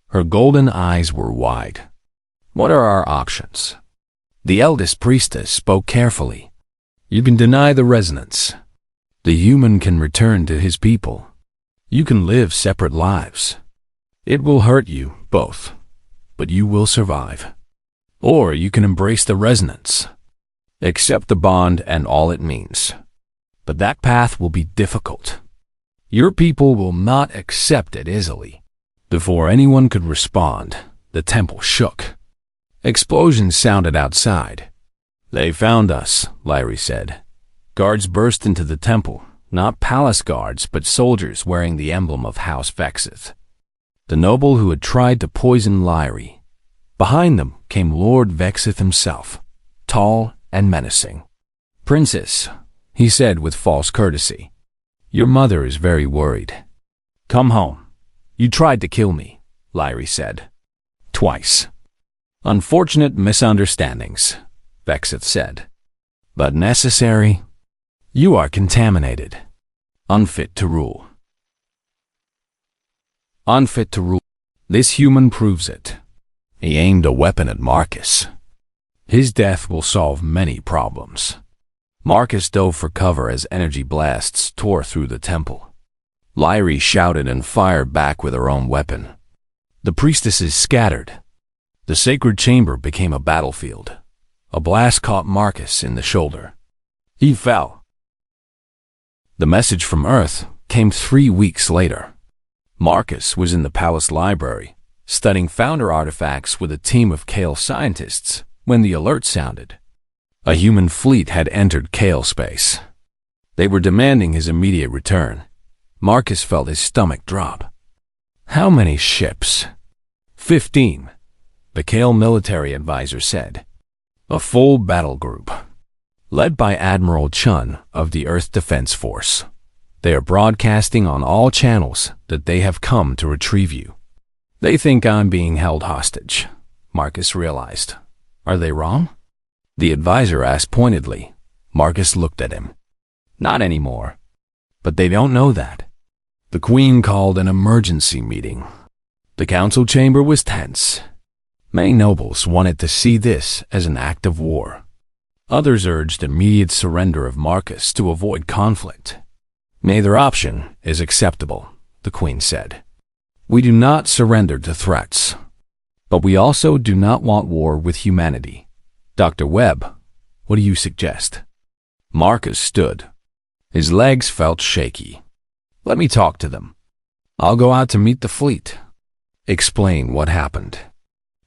Her golden eyes were wide. "What are our options?" The eldest priestess spoke carefully. "You can deny the resonance. The human can return to his people. You can live separate lives. It will hurt you, both, but you will survive. Or you can embrace the resonance. Accept the bond and all it means. But that path will be difficult. Your people will not accept it easily. Before anyone could respond, the temple shook. Explosions sounded outside. They found us, Lyrie said. Guards burst into the temple, not palace guards, but soldiers wearing the emblem of House Vexith. The noble who had tried to poison Lyrie. Behind them came Lord Vexith himself, tall and menacing. Princess, he said with false courtesy, your mother is very worried. Come home. You tried to kill me, Lyrie said. Twice. Unfortunate misunderstandings, Vexith said. But necessary. You are contaminated. Unfit to rule. Unfit to rule. This human proves it. He aimed a weapon at Marcus. His death will solve many problems. Marcus dove for cover as energy blasts tore through the temple. Lyrie shouted and fired back with her own weapon. The priestesses scattered. The sacred chamber became a battlefield. A blast caught Marcus in the shoulder. He fell. The message from Earth came 3 weeks later. Marcus was in the palace library, studying founder artifacts with a team of Kale scientists when the alert sounded. A human fleet had entered Kale space. They were demanding his immediate return. Marcus felt his stomach drop. How many ships? 15, the Kale military advisor said. A full battle group, led by Admiral Chun of the Earth Defense Force. They are broadcasting on all channels that they have come to retrieve you. They think I'm being held hostage, Marcus realized. Are they wrong? The advisor asked pointedly. Marcus looked at him. Not anymore. But they don't know that. The Queen called an emergency meeting. The council chamber was tense. Many nobles wanted to see this as an act of war. Others urged immediate surrender of Marcus to avoid conflict. Neither option is acceptable, the Queen said. We do not surrender to threats. But we also do not want war with humanity. Dr. Webb, what do you suggest? Marcus stood. His legs felt shaky. Let me talk to them. I'll go out to meet the fleet. Explain what happened.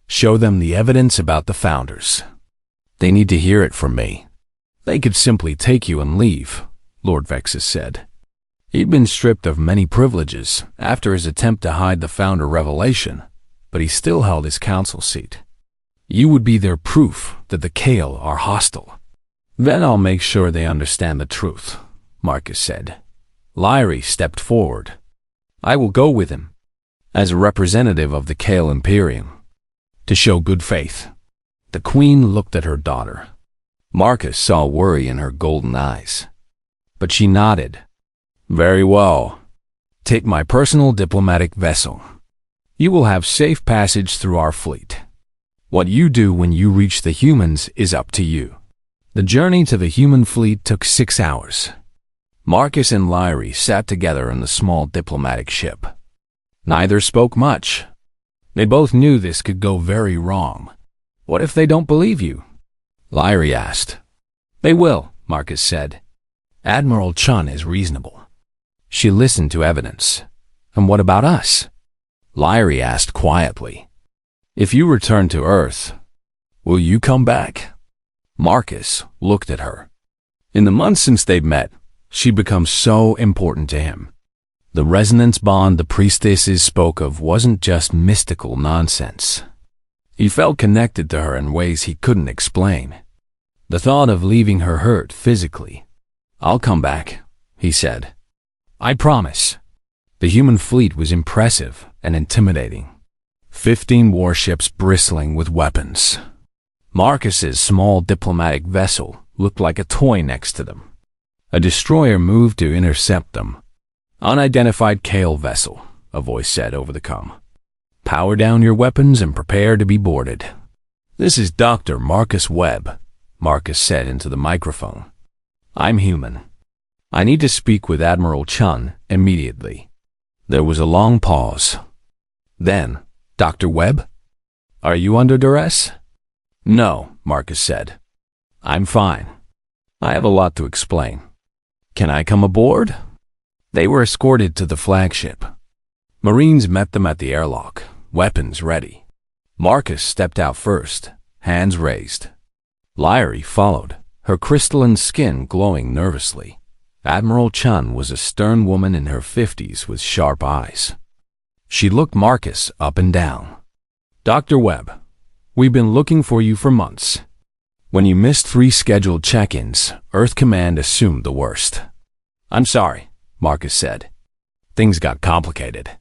Show them the evidence about the founders. They need to hear it from me. They could simply take you and leave, Lord Vexus said. He'd been stripped of many privileges after his attempt to hide the founder revelation, but he still held his council seat. You would be their proof that the Kale are hostile. Then I'll make sure they understand the truth, Marcus said. Lyrie stepped forward. I will go with him, as a representative of the Kale Imperium, to show good faith. The Queen looked at her daughter. Marcus saw worry in her golden eyes. But she nodded. Very well. Take my personal diplomatic vessel. You will have safe passage through our fleet. What you do when you reach the humans is up to you. The journey to the human fleet took 6 hours. Marcus and Lyrie sat together in the small diplomatic ship. Neither spoke much. They both knew this could go very wrong. What if they don't believe you? Lyrie asked. They will, Marcus said. Admiral Chun is reasonable. She listened to evidence. And what about us? Lyrie asked quietly. If you return to Earth, will you come back? Marcus looked at her. In the months since they'd met, she'd become so important to him. The resonance bond the priestesses spoke of wasn't just mystical nonsense. He felt connected to her in ways he couldn't explain. The thought of leaving her hurt physically. I'll come back, he said. I promise. The human fleet was impressive and intimidating. 15 warships bristling with weapons. Marcus's small diplomatic vessel looked like a toy next to them. A destroyer moved to intercept them. Unidentified Kale vessel, a voice said over the comm. Power down your weapons and prepare to be boarded. This is Dr. Marcus Webb, Marcus said into the microphone. I'm human. I need to speak with Admiral Chun immediately. There was a long pause. Then, Dr. Webb? Are you under duress? No, Marcus said. I'm fine. I have a lot to explain. Can I come aboard? They were escorted to the flagship. Marines met them at the airlock, weapons ready. Marcus stepped out first, hands raised. Lyrie followed, her crystalline skin glowing nervously. Admiral Chun was a stern woman in her 50s with sharp eyes. She looked Marcus up and down. Dr. Webb, we've been looking for you for months. When you missed 3 scheduled check-ins, Earth Command assumed the worst. I'm sorry, Marcus said. Things got complicated.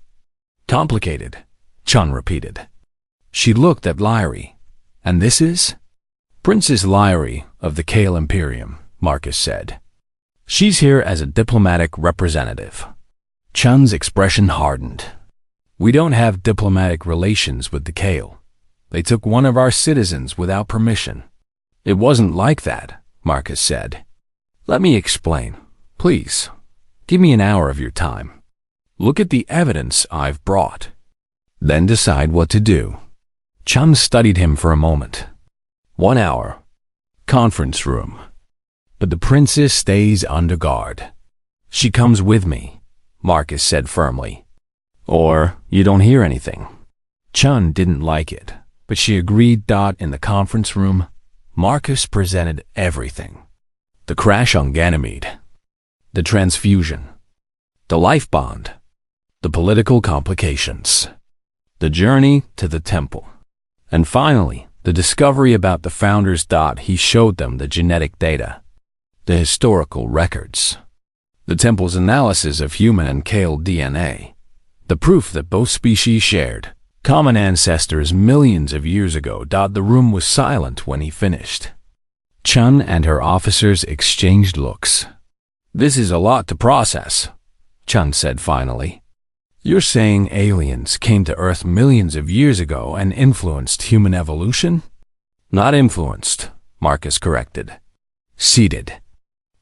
Complicated, Chun repeated. She looked at Lyrie. And this is? Princess Lyrie of the Kale Imperium, Marcus said. She's here as a diplomatic representative. Chun's expression hardened. We don't have diplomatic relations with the Kale. They took one of our citizens without permission. It wasn't like that, Marcus said. Let me explain. Please, give me an hour of your time. Look at the evidence I've brought. Then decide what to do. Chun studied him for a moment. 1 hour. Conference room. But the princess stays under guard. She comes with me, Marcus said firmly. Or you don't hear anything. Chun didn't like it, but she agreed. In the conference room, Marcus presented everything. The crash on Ganymede. The transfusion. The life bond. The political complications. The journey to the temple. And finally, the discovery about the founders. He showed them the genetic data. The historical records. The temple's analysis of human and Kale DNA. The proof that both species shared common ancestors millions of years ago. The room was silent when he finished. Chun and her officers exchanged looks. This is a lot to process, Chun said finally. You're saying aliens came to Earth millions of years ago and influenced human evolution? Not influenced, Marcus corrected. Seeded.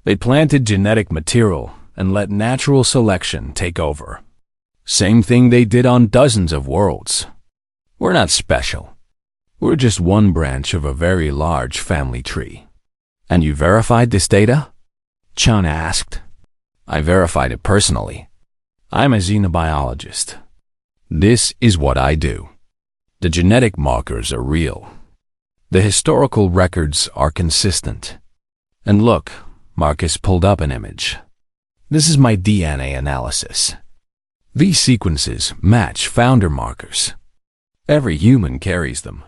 They planted genetic material and let natural selection take over. Same thing they did on dozens of worlds. We're not special. We're just one branch of a very large family tree. And you verified this data? Chun asked. I verified it personally. I'm a xenobiologist. This is what I do. The genetic markers are real. The historical records are consistent. And look, Marcus pulled up an image. This is my DNA analysis. These sequences match founder markers. Every human carries them.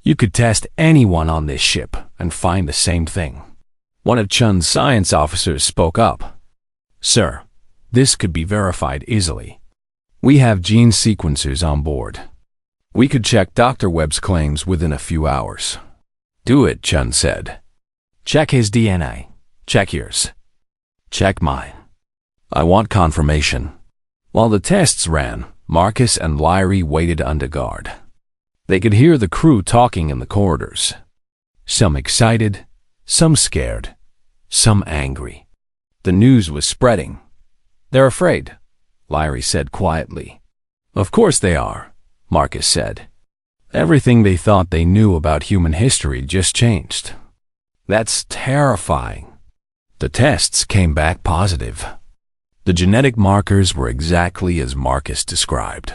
You could test anyone on this ship and find the same thing. One of Chun's science officers spoke up. Sir, this could be verified easily. We have gene sequencers on board. We could check Dr. Webb's claims within a few hours. Do it, Chun said. Check his DNA. Check yours. Check mine. I want confirmation. While the tests ran, Marcus and Lyrie waited under guard. They could hear the crew talking in the corridors. Some excited, some scared, some angry. The news was spreading. They're afraid, Lyrie said quietly. Of course they are, Marcus said. Everything they thought they knew about human history just changed. That's terrifying. The tests came back positive. The genetic markers were exactly as Marcus described.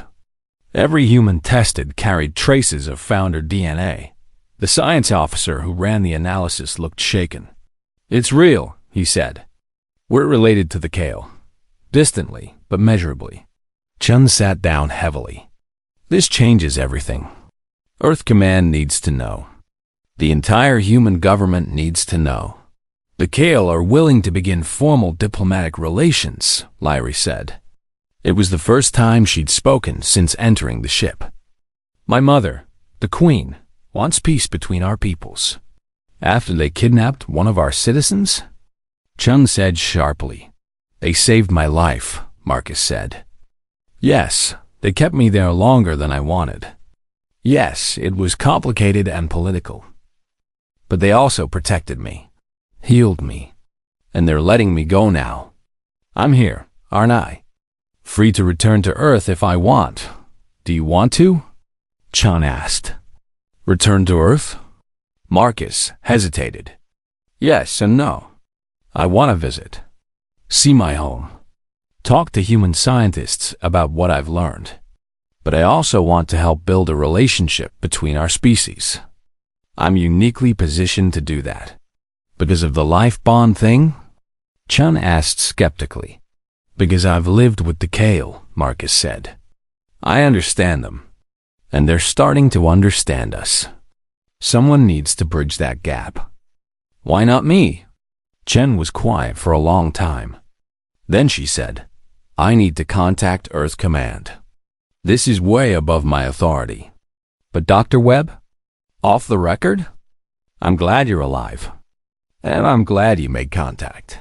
Every human tested carried traces of founder DNA. The science officer who ran the analysis looked shaken. It's real, he said. We're related to the Kale. Distantly, but measurably. Chun sat down heavily. This changes everything. Earth Command needs to know. The entire human government needs to know. The Kale are willing to begin formal diplomatic relations, Lyrie said. It was the first time she'd spoken since entering the ship. My mother, the Queen, wants peace between our peoples. After they kidnapped one of our citizens? Chun said sharply. They saved my life, Marcus said. Yes, they kept me there longer than I wanted. Yes, it was complicated and political. But they also protected me. Healed me, and they're letting me go now. I'm here, aren't I? Free to return to Earth if I want. Do you want to? Chun asked. Return to Earth? Marcus hesitated. Yes and no. I want to visit, see my home, talk to human scientists about what I've learned. But I also want to help build a relationship between our species. I'm uniquely positioned to do that. Because of the life bond thing? Chun asked skeptically. Because I've lived with the Kale, Marcus said. I understand them. And they're starting to understand us. Someone needs to bridge that gap. Why not me? Chen was quiet for a long time. Then she said, I need to contact Earth Command. This is way above my authority. But Dr. Webb? Off the record? I'm glad you're alive. And I'm glad you made contact.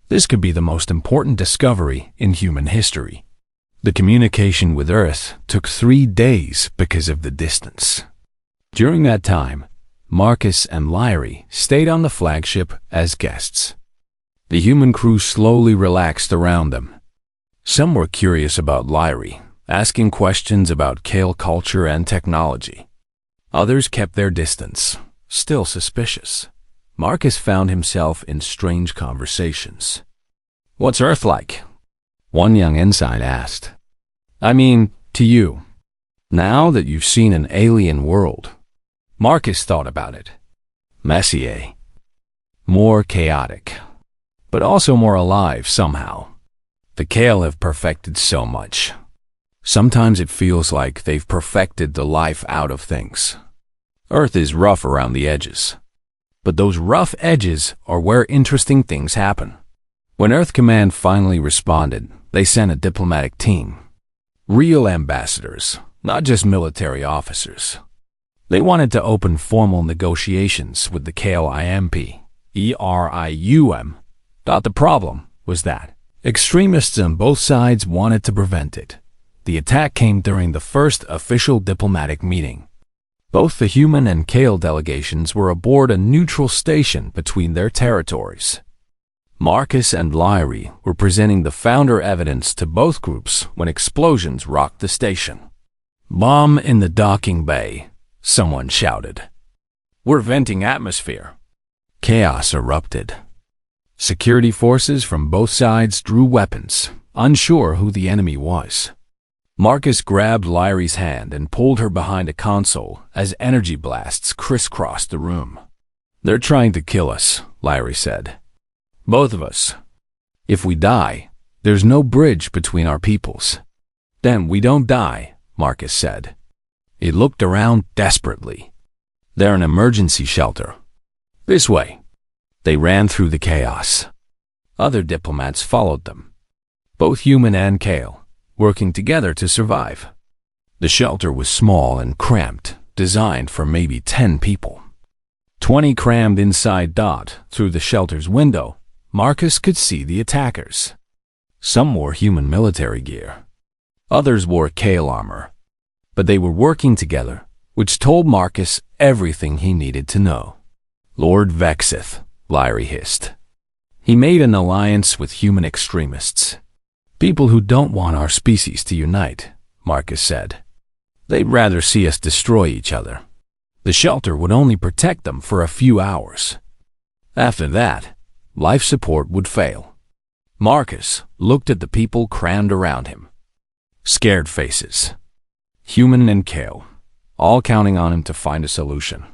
This could be the most important discovery in human history. The communication with Earth took 3 days because of the distance. During that time, Marcus and Lyrie stayed on the flagship as guests. The human crew slowly relaxed around them. Some were curious about Lyrie, asking questions about Kale culture and technology. Others kept their distance, still suspicious. Marcus found himself in strange conversations. What's Earth like? One young ensign asked. I mean, to you. Now that you've seen an alien world. Marcus thought about it. Messier. More chaotic, but also more alive somehow. The Kale have perfected so much. Sometimes it feels like they've perfected the life out of things. Earth is rough around the edges. But those rough edges are where interesting things happen. When Earth Command finally responded, they sent a diplomatic team. Real ambassadors, not just military officers. They wanted to open formal negotiations with the Kale ERIUM. The problem was that extremists on both sides wanted to prevent it. The attack came during the first official diplomatic meeting. Both the human and Kale delegations were aboard a neutral station between their territories. Marcus and Lyrie were presenting the founder evidence to both groups when explosions rocked the station. Bomb in the docking bay, someone shouted. We're venting atmosphere. Chaos erupted. Security forces from both sides drew weapons, unsure who the enemy was. Marcus grabbed Lyrie's hand and pulled her behind a console as energy blasts crisscrossed the room. They're trying to kill us, Lyrie said. Both of us. If we die, there's no bridge between our peoples. Then we don't die, Marcus said. He looked around desperately. They're an emergency shelter. This way. They ran through the chaos. Other diplomats followed them. Both human and Kale, working together to survive. The shelter was small and cramped, designed for maybe 10 people. 20 crammed inside. Through the shelter's window, Marcus could see the attackers. Some wore human military gear. Others wore Kale armor. But they were working together, which told Marcus everything he needed to know. Lord Vexith, Lyrie hissed. He made an alliance with human extremists. People who don't want our species to unite, Marcus said. They'd rather see us destroy each other. The shelter would only protect them for a few hours. After that, life support would fail. Marcus looked at the people crammed around him. Scared faces. Human and Kale, all counting on him to find a solution.